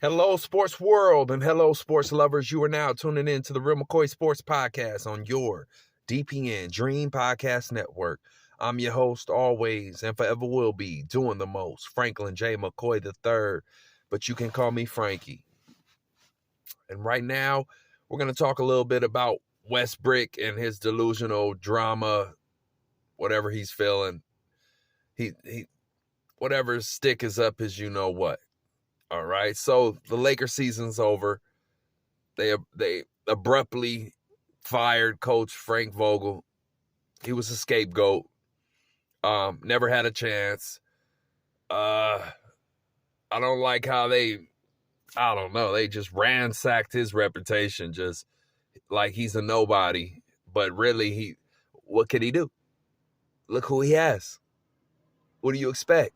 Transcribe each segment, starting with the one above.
Hello, sports world, and hello, sports lovers. You are now tuning in to the Real McCoy Sports Podcast on your DPN Dream Podcast Network. I'm your host, always and forever will be, doing the most, Franklin J. McCoy III, but you can call me Frankie. And right now, we're going to talk a little bit about Westbrook and his delusional drama, whatever he's feeling. He whatever his stick is up is you know what. All right, so the Lakers season's over. They abruptly fired Coach Frank Vogel. He was a scapegoat. Never had a chance. I don't like how they just ransacked his reputation, just like he's a nobody. But really, what could he do? Look who he has. What do you expect?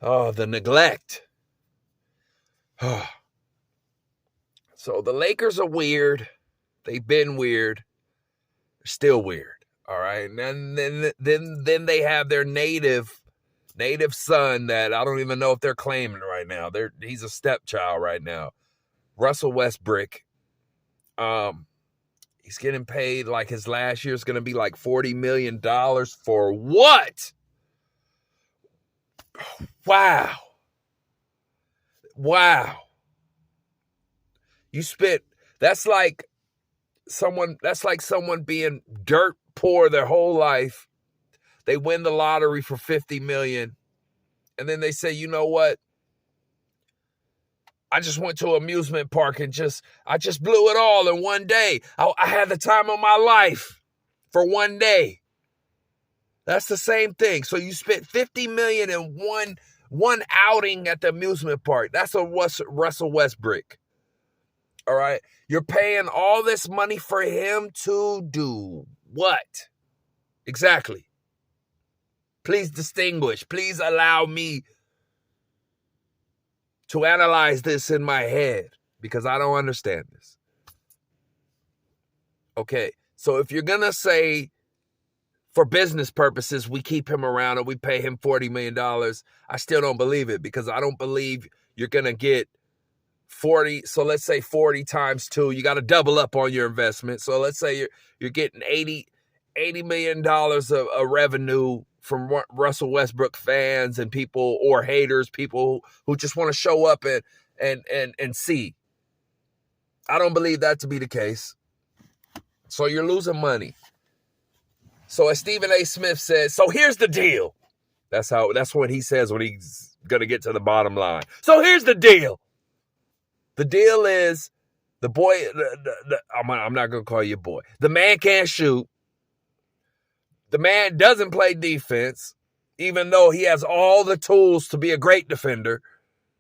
Oh, the neglect. So the Lakers are weird. They've been weird. They're still weird. All right. And then they have their native son that I don't even know if they're claiming right now. He's a stepchild right now. Russell Westbrook. He's getting paid like his last year is going to be like $40 million for what? Wow. You spent, that's like someone being dirt poor their whole life. They win the lottery for $50 million. And then they say, you know what? I just went to an amusement park and I just blew it all in one day. I had the time of my life for one day. That's the same thing. So you spent $50 million in one outing at the amusement park. That's a Russell Westbrook. All right. You're paying all this money for him to do what? Exactly. Please distinguish. Please allow me to analyze this in my head because I don't understand this. Okay. So if you're going to say for business purposes, we keep him around and we pay him $40 million, I still don't believe it because I don't believe you're going to get 40. So let's say 40 times 2. You got to double up on your investment. So let's say you're getting $80 million of revenue from Russell Westbrook fans and people or haters, people who just want to show up and see. I don't believe that to be the case. So you're losing money. So as Stephen A. Smith says, so here's the deal. That's what he says when he's going to get to the bottom line. So here's the deal. The deal is the boy, I'm not going to call you a boy. The man can't shoot. The man doesn't play defense, even though he has all the tools to be a great defender.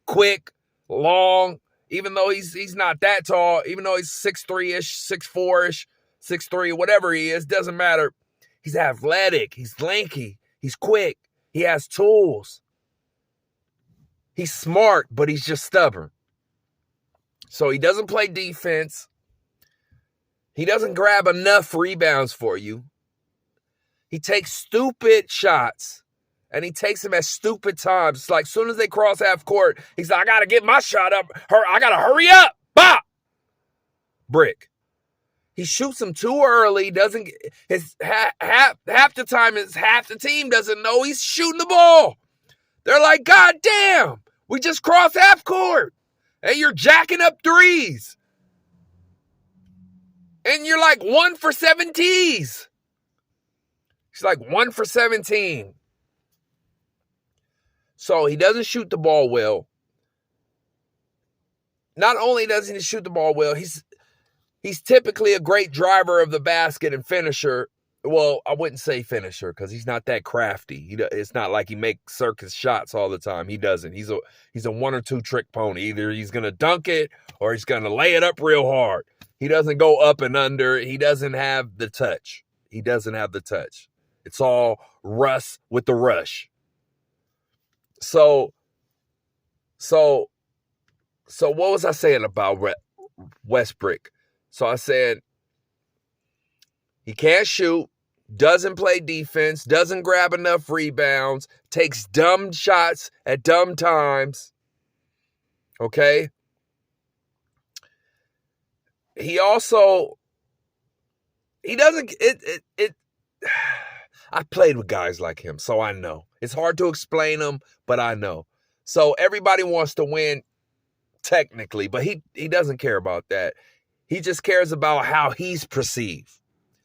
Quick, long, even though he's not that tall, even though he's 6'3-ish, 6'4-ish, 6'3", whatever he is, doesn't matter. He's athletic. He's lanky. He's quick. He has tools. He's smart, but he's just stubborn. So he doesn't play defense. He doesn't grab enough rebounds for you. He takes stupid shots, and he takes them at stupid times. It's like as soon as they cross half court, he's like, I got to get my shot up. I got to hurry up. Bop! Brick. He shoots them too early. Doesn't his half the time half the team doesn't know he's shooting the ball. They're like, God damn, we just crossed half court. And you're jacking up threes. And you're like 1 for 17. He's like 1 for 17. So he doesn't shoot the ball well. Not only doesn't he shoot the ball well, he's typically a great driver of the basket and finisher. Well, I wouldn't say finisher because he's not that crafty. It's not like he makes circus shots all the time. He doesn't. He's a 1 or 2 trick pony. Either he's going to dunk it or he's going to lay it up real hard. He doesn't go up and under. He doesn't have the touch. It's all Russ with the rush. So what was I saying about Westbrook? So I said he can't shoot, doesn't play defense, doesn't grab enough rebounds, takes dumb shots at dumb times. Okay? He also, he doesn't, I played with guys like him, so I know. It's hard to explain them, but I know. So everybody wants to win technically, but he doesn't care about that. He just cares about how he's perceived.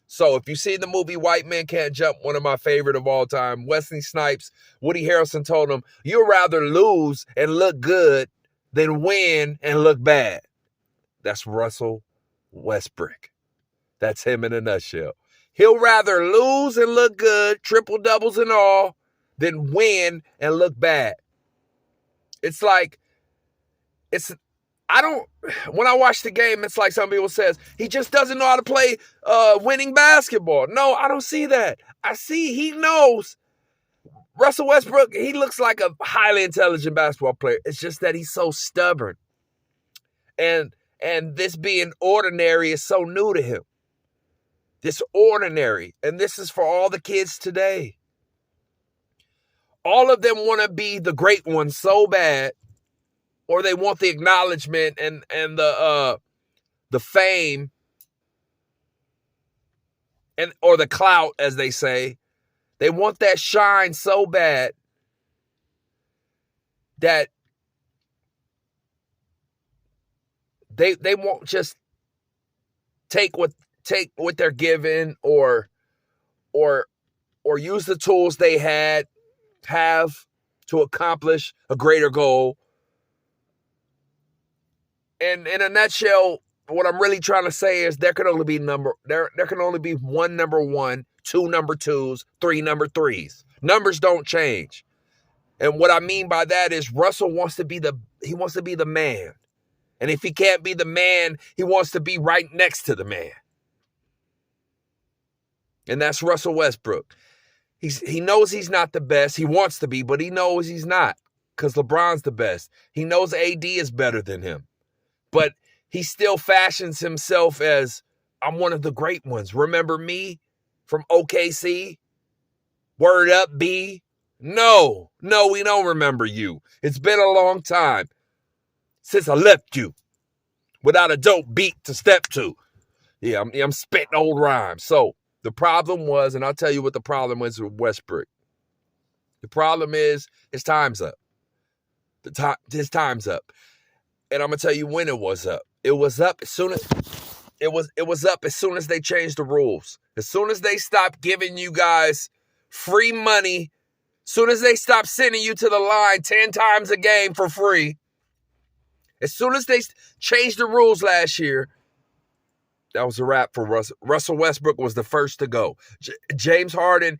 So if you see the movie White Men Can't Jump, one of my favorite of all time, Wesley Snipes, Woody Harrelson told him, you'd rather lose and look good than win and look bad. That's Russell Westbrook. That's him in a nutshell. He'll rather lose and look good, triple doubles and all, than win and look bad. It's like, when I watch the game, it's like some people says, he just doesn't know how to play winning basketball. No, I don't see that. I see he knows. Russell Westbrook, he looks like a highly intelligent basketball player. It's just that he's so stubborn. And this being ordinary is so new to him. This ordinary. And this is for all the kids today. All of them want to be the great ones so bad, or they want the acknowledgement and the fame or the clout, as they say. They want that shine so bad that they won't just take what they're given or use the tools they have to accomplish a greater goal. And in a nutshell, what I'm really trying to say is there can only be one number one, two number twos, three number threes. Numbers don't change. And what I mean by that is Russell wants to be the man. And if he can't be the man, he wants to be right next to the man. And that's Russell Westbrook. He knows he's not the best. He wants to be, but he knows he's not, because LeBron's the best. He knows AD is better than him. But he still fashions himself as, I'm one of the great ones. Remember me from OKC? Word up, B? No, we don't remember you. It's been a long time since I left you without a dope beat to step to. Yeah, I'm spitting old rhymes. So the problem was, and I'll tell you what the problem was with Westbrook. The problem is his time's up. His time's up. And I'm gonna tell you when it was up. It was up as soon as they changed the rules. As soon as they stopped giving you guys free money, as soon as they stopped sending you to the line 10 times a game for free, as soon as they changed the rules last year, that was a wrap for Russell. Russell Westbrook was the first to go. James Harden,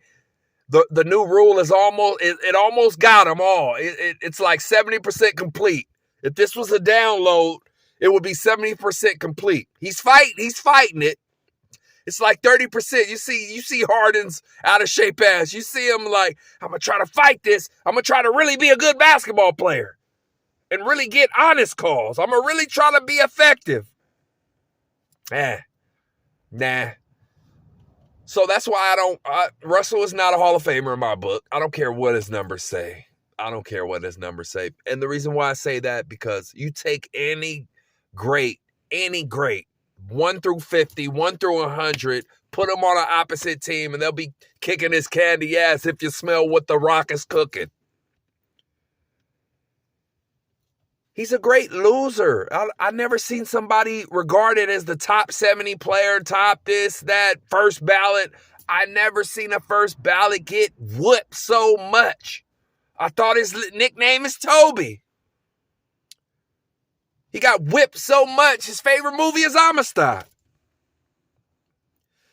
the new rule is almost got them all. It's like 70% complete. If this was a download, it would be 70% complete. He's fighting it. It's like 30%. You see Harden's out of shape ass. You see him like, I'm going to try to fight this. I'm going to try to really be a good basketball player and really get honest calls. I'm going to really try to be effective. Nah. So that's why Russell is not a Hall of Famer in my book. I don't care what his numbers say. And the reason why I say that, because you take any great, 1 through 50, 1 through 100, put them on an opposite team, and they'll be kicking his candy ass if you smell what the Rock is cooking. He's a great loser. I never seen somebody regarded as the top 70 player, top this, that, first ballot. I never seen a first ballot get whooped so much. I thought his nickname is Toby. He got whipped so much, his favorite movie is Amistad.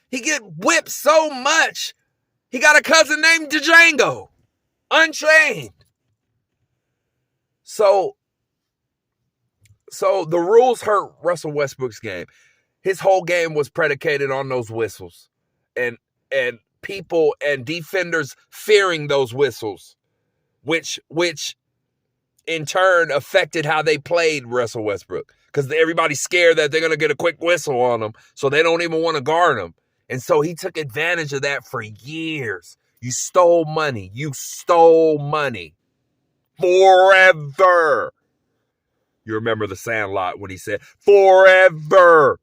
He get whipped so much, he got a cousin named Django. Unchained. So the rules hurt Russell Westbrook's game. His whole game was predicated on those whistles. And people and defenders fearing those whistles, which in turn affected how they played Russell Westbrook, because everybody's scared that they're going to get a quick whistle on him, so they don't even want to guard him. And so he took advantage of that for years. You stole money. Forever. You remember the Sandlot when he said, forever.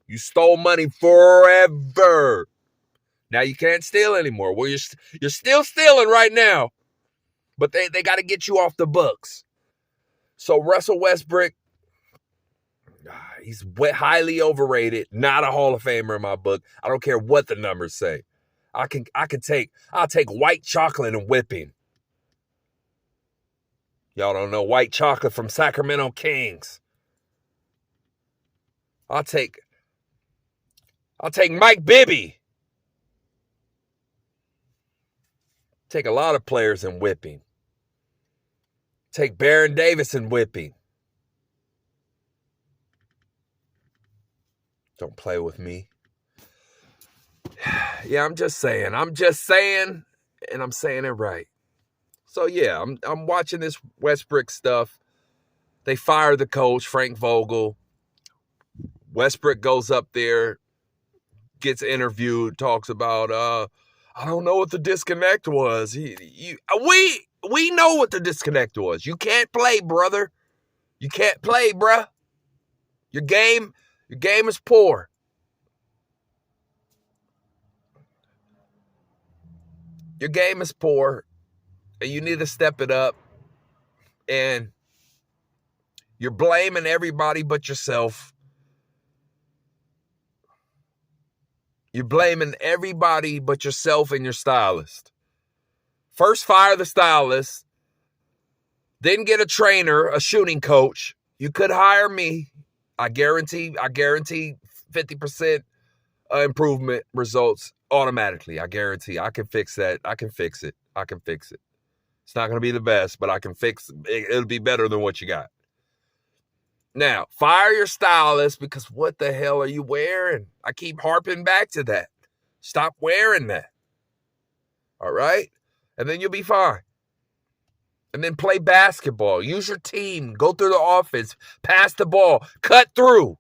You stole money forever. Now you can't steal anymore. Well, you're still stealing right now. But they got to get you off the books. So Russell Westbrook, he's highly overrated. Not a Hall of Famer in my book. I don't care what the numbers say. I'll take white chocolate and whipping. Y'all don't know white chocolate from Sacramento Kings. I'll take Mike Bibby. Take a lot of players in whipping. Take Baron Davis in whipping. Don't play with me. Yeah, I'm just saying, and I'm saying it right. So yeah, I'm watching this Westbrook stuff. They fire the coach, Frank Vogel. Westbrook goes up there, gets interviewed, talks about, I don't know what the disconnect was. We know what the disconnect was. You can't play, brother. You can't play, bruh. Your game is poor. Your game is poor, and you need to step it up. And you're blaming everybody but yourself. You're blaming everybody but yourself and your stylist. First, fire the stylist. Then get a trainer, a shooting coach. You could hire me. I guarantee 50% improvement results automatically. I guarantee. I can fix that. I can fix it. It's not going to be the best, but I can fix it. It'll be better than what you got. Now, fire your stylist, because what the hell are you wearing? I keep harping back to that. Stop wearing that. All right? And then you'll be fine. And then play basketball. Use your team. Go through the offense. Pass the ball. Cut through.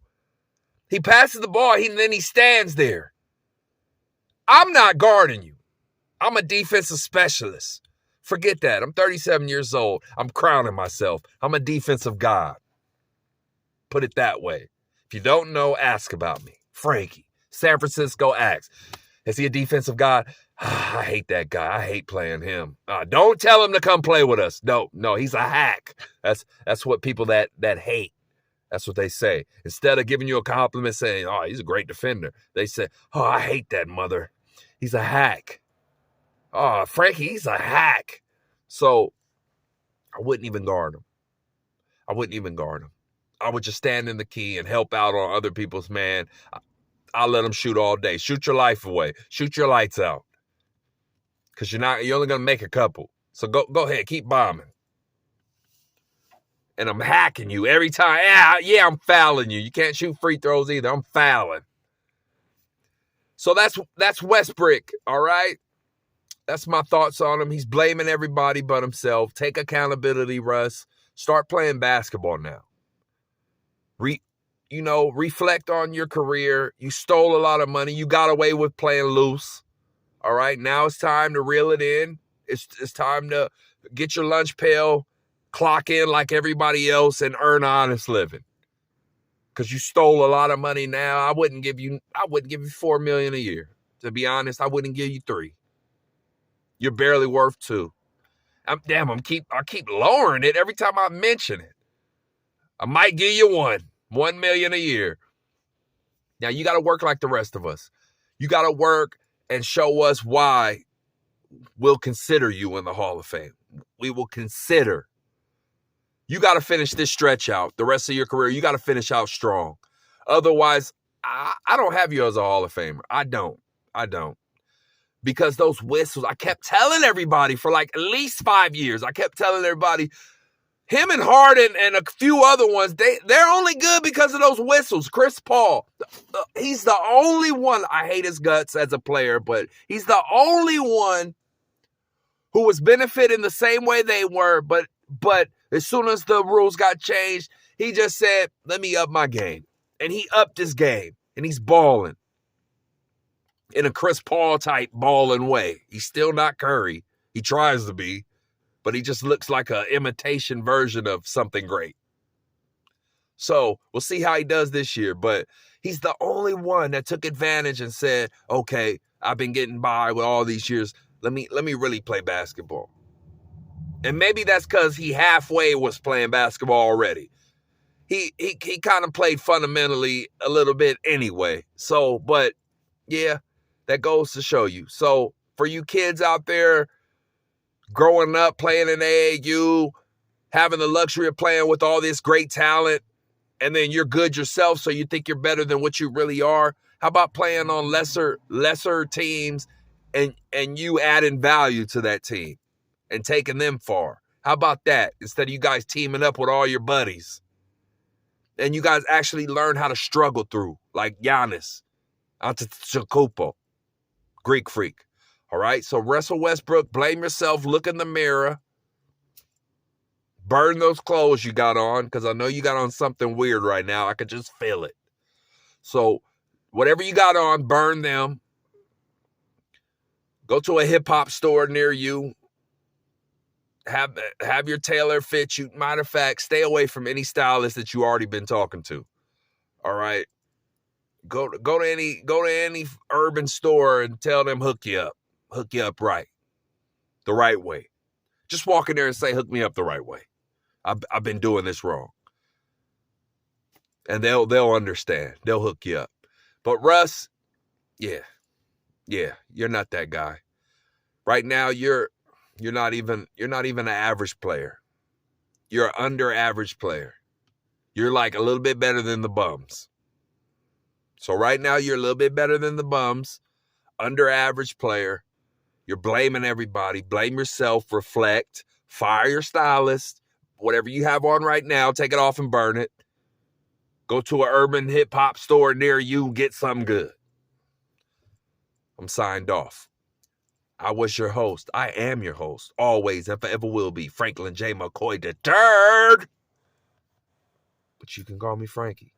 He passes the ball, then he stands there. I'm not guarding you. I'm a defensive specialist. Forget that. I'm 37 years old. I'm crowning myself. I'm a defensive god. Put it that way. If you don't know, ask about me. Frankie. San Francisco asks. Is he a defensive god? I hate that guy. I hate playing him. Don't tell him to come play with us. No, he's a hack. That's what people that hate. That's what they say. Instead of giving you a compliment saying, oh, he's a great defender, they say, oh, I hate that mother. He's a hack. Oh, Frankie, he's a hack. So I wouldn't even guard him. I would just stand in the key and help out on other people's man. I'll let them shoot all day. Shoot your life away. Shoot your lights out. Because you're only going to make a couple. So go ahead. Keep bombing. And I'm hacking you every time. Yeah, I'm fouling you. You can't shoot free throws either. I'm fouling. So that's Westbrook, all right? That's my thoughts on him. He's blaming everybody but himself. Take accountability, Russ. Start playing basketball now. Reflect on your career. You stole a lot of money. You got away with playing loose. All right, now it's time to reel it in. It's time to get your lunch pail, clock in like everybody else, and earn an honest living. Because you stole a lot of money now. I wouldn't give you $4 million a year. To be honest, I wouldn't give you $3 million. You're barely worth $2 million. I keep lowering it every time I mention it. I might give you $1 million a year. Now you got to work like the rest of us. You got to work and show us why we'll consider you in the Hall of Fame. We will consider. You got to finish this stretch out. The rest of your career, you got to finish out strong. Otherwise, I don't have you as a Hall of Famer. I don't. Because those whistles, I kept telling everybody for like at least 5 years. I kept telling everybody, him and Harden and a few other ones, they're only good because of those whistles. Chris Paul, he's the only one. I hate his guts as a player, but he's the only one who was benefiting the same way they were. But as soon as the rules got changed, he just said, let me up my game. And he upped his game, and he's balling in a Chris Paul type balling way. He's still not Curry. He tries to be. But he just looks like an imitation version of something great. So we'll see how he does this year. But he's the only one that took advantage and said, okay, I've been getting by with all these years. Let me really play basketball. And maybe that's because he halfway was playing basketball already. He kind of played fundamentally a little bit anyway. So, but yeah, that goes to show you. So for you kids out there growing up playing in AAU, having the luxury of playing with all this great talent, and then you're good yourself, so you think you're better than what you really are. How about playing on lesser teams and you adding value to that team and taking them far? How about that? Instead of you guys teaming up with all your buddies. And you guys actually learn how to struggle through, like Giannis, Antetokounmpo, Greek freak. All right? So Russell Westbrook, blame yourself, look in the mirror, burn those clothes you got on, because I know you got on something weird right now. I could just feel it. So whatever you got on, burn them. Go to a hip-hop store near you. Have your tailor fit you. Matter of fact, stay away from any stylist that you already been talking to. All right? Go to any urban store and tell them hook you up right, the right way. Just walk in there and say, hook me up the right way. I've been doing this wrong. And they'll understand. They'll hook you up. But Russ, yeah, you're not that guy. Right now, you're not even an average player. You're an under average player. You're like a little bit better than the bums. So right now, you're a little bit better than the bums, under average player. You're blaming everybody. Blame yourself. Reflect. Fire your stylist. Whatever you have on right now, take it off and burn it. Go to an urban hip-hop store near you and get something good. I'm signed off. I was your host. I am your host. Always, if I ever will be, Franklin J. McCoy III. But you can call me Frankie.